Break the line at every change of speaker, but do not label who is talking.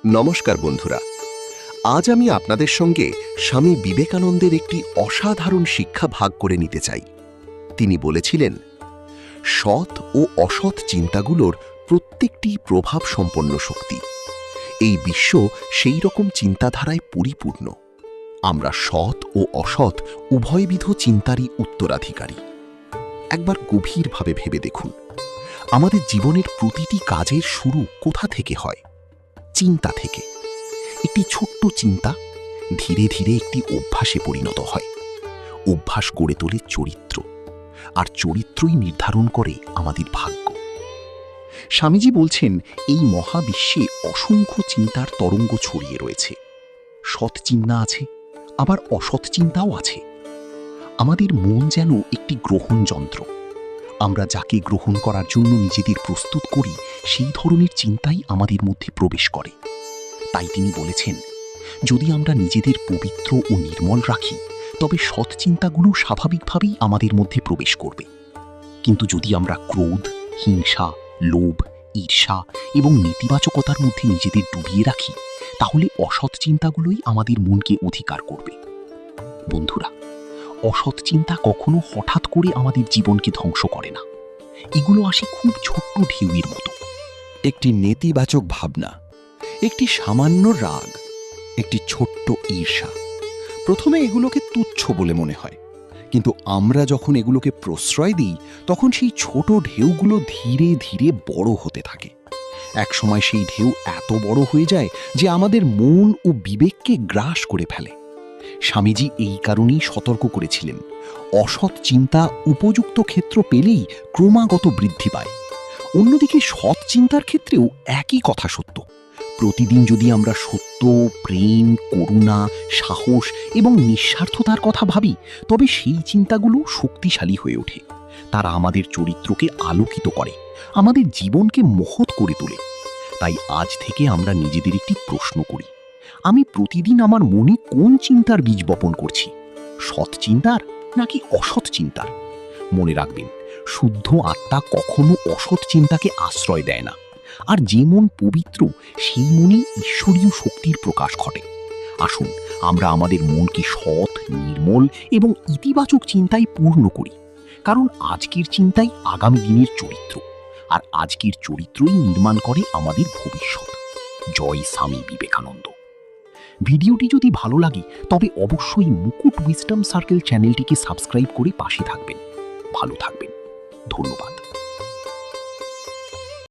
নমস্কার বন্ধুরা, আজ আমি আপনাদের সঙ্গে স্বামী বিবেকানন্দের একটি অসাধারণ শিক্ষা ভাগ করে নিতে চাই। তিনি বলেছিলেন, সৎ ও অসৎ চিন্তাগুলোর প্রত্যেকটি প্রভাব সম্পন্ন শক্তি। এই বিশ্ব সেই রকম চিন্তাধারায় পরিপূর্ণ। আমরা সৎ ও অসৎ উভয়বিধ চিন্তারই উত্তরাধিকারী। একবার গভীরভাবে ভেবে দেখুন, আমাদের জীবনের প্রতিটি কাজের শুরু কোথা থেকে হয়? চিন্তা থেকে। একটি ছোট্ট চিন্তা ধীরে ধীরে একটি অভ্যাসে পরিণত হয়। অভ্যাস গড়ে তোলে চরিত্র, আর চরিত্রই নির্ধারণ করে আমাদের ভাগ্য। স্বামীজি বলছেন, এই মহাবিশ্বে অসংখ্য চিন্তার তরঙ্গ ছড়িয়ে রয়েছে। সৎ চিন্তা আছে, আবার অসৎ চিন্তাও আছে। আমাদের মন যেন একটি গ্রহণ যন্ত্র। আমরা যাকে গ্রহণ করার জন্য নিজেদের প্রস্তুত করি, সেই ধরনের চিন্তাই আমাদের মধ্যে প্রবেশ করে। তাই তিনি বলেছেন, যদি আমরা নিজেদের পবিত্র ও নির্মল রাখি, তবে সৎ চিন্তাগুলো স্বাভাবিকভাবেই আমাদের মধ্যে প্রবেশ করবে। কিন্তু যদি আমরা ক্রোধ, হিংসা, লোভ, ঈর্ষা এবং নেতিবাচকতার মধ্যে নিজেদের ডুবিয়ে রাখি, তাহলে অসৎ চিন্তাগুলোই আমাদের মনকে অধিকার করবে। বন্ধুরা, অসৎ চিন্তা কখনো হঠাৎ করে আমাদের জীবনকে ধ্বংস করে না। এগুলো আসে খুব ছোট্ট ঢেউয়ের মতো।
একটি নেতিবাচক ভাবনা, একটি সামান্য রাগ, একটি ছোট্ট ঈর্ষা। প্রথমে এগুলোকে তুচ্ছ বলে মনে হয়, কিন্তু আমরা যখন এগুলোকে প্রশ্রয় দিই, তখন সেই ছোট ঢেউগুলো ধীরে ধীরে বড় হতে থাকে। একসময় সেই ঢেউ এত বড় হয়ে যায় যে আমাদের মন ও বিবেককে গ্রাস করে ফেলে। স্বামীজি এই কারণেই সতর্ক করেছিলেন, অসৎ চিন্তা উপযুক্ত ক্ষেত্র পেলেই ক্রমাগত বৃদ্ধি পায়। অন্যদিকে সৎ চিন্তার ক্ষেত্রেও একই কথা সত্য। প্রতিদিন যদি আমরা সত্য, প্রেম, করুণা, সাহস এবং নিঃস্বার্থতার কথা ভাবি, তবে সেই চিন্তাগুলো শক্তিশালী হয়ে ওঠে। তারা আমাদের চরিত্রকে আলোকিত করে, আমাদের জীবনকে মহৎ করে তোলে। তাই আজ থেকে আমরা নিজেদের একটি প্রশ্ন করি, আমি প্রতিদিন আমার মনে কোন চিন্তার বীজ বপন করছি? সৎ চিন্তার নাকি অসৎ চিন্তার? মনে রাখবেন, শুদ্ধ আত্মা কখনো অসৎ চিন্তাকে আশ্রয় দেয় না। আর যে মন পবিত্র, সেই মনেই ঈশ্বরীয় শক্তির প্রকাশ ঘটে। আসুন আমরা আমাদের মনকে সৎ, নির্মল এবং ইতিবাচক চিন্তায় পূর্ণ করি। কারণ আজকের চিন্তাই আগামী দিনের চরিত্র, আর আজকের চরিত্রই নির্মাণ করে আমাদের ভবিষ্যৎ। জয় স্বামী বিবেকানন্দ। ভিডিওটি যদি ভালো লাগে, তবে অবশ্যই মুকুট উইজডম সার্কেল চ্যানেলটিকে সাবস্ক্রাইব করে পাশে থাকবেন। ভালো থাকবেন। ধন্যবাদ।